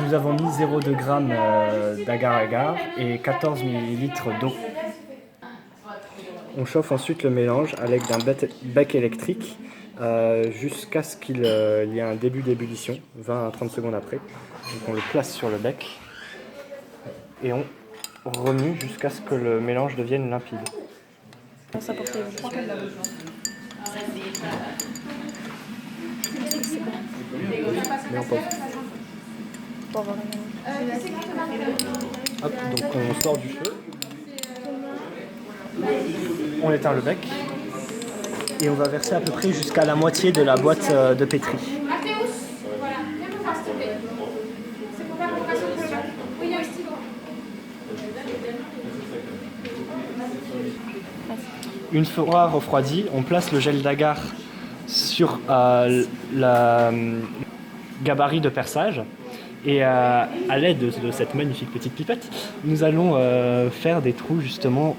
Nous avons mis 0,2 g d'agar-agar et 14 ml d'eau. On chauffe ensuite le mélange à l'aide d'un bec électrique jusqu'à ce qu'il y ait un début d'ébullition, 20 à 30 secondes après. Donc on le place sur le bec et on remue jusqu'à ce que le mélange devienne limpide. Ça portait Mais on pose. pour avoir Hop, donc on sort du feu, on éteint le bec et on va verser à peu près jusqu'à la moitié de la boîte de pétri. Une fois refroidi, on place le gel d'agar sur la gabarit de perçage et à l'aide de cette magnifique petite pipette, nous allons faire des trous justement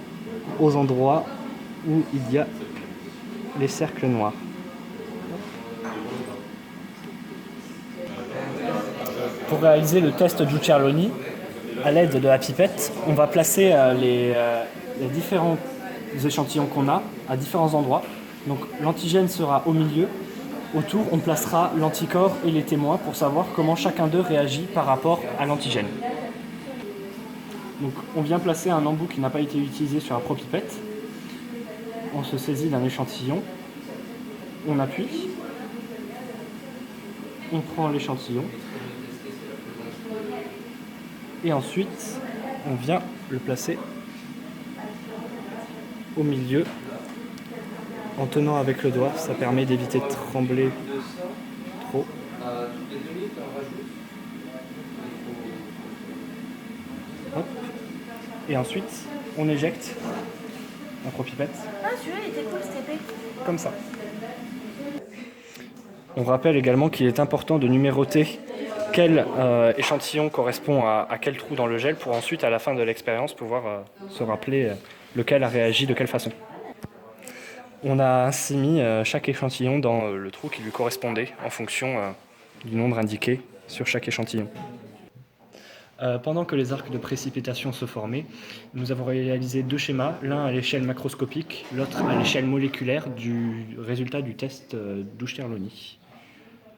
aux endroits où il y a les cercles noirs. Pour réaliser le test d'Ucciarloni, à l'aide de la pipette, on va placer les différents échantillons qu'on a à différents endroits. Donc l'antigène sera au milieu. Autour, on placera l'anticorps et les témoins pour savoir comment chacun d'eux réagit par rapport à l'antigène. Donc on vient placer un embout qui n'a pas été utilisé sur la propipette. On se saisit d'un échantillon. On appuie. On prend l'échantillon. Et ensuite, on vient le placer au milieu en tenant avec le doigt. Ça permet d'éviter de trembler trop. Hop. Et ensuite, on éjecte la propipette. Ah, celui-là, il était cool, c'était épais. Comme ça. On rappelle également qu'il est important de numéroter quel échantillon correspond à quel trou dans le gel pour ensuite, à la fin de l'expérience, pouvoir se rappeler lequel a réagi de quelle façon. On a ainsi mis chaque échantillon dans le trou qui lui correspondait en fonction du nombre indiqué sur chaque échantillon. Pendant que les arcs de précipitation se formaient, nous avons réalisé deux schémas, l'un à l'échelle macroscopique, l'autre à l'échelle moléculaire du résultat du test d'Ucciarloni.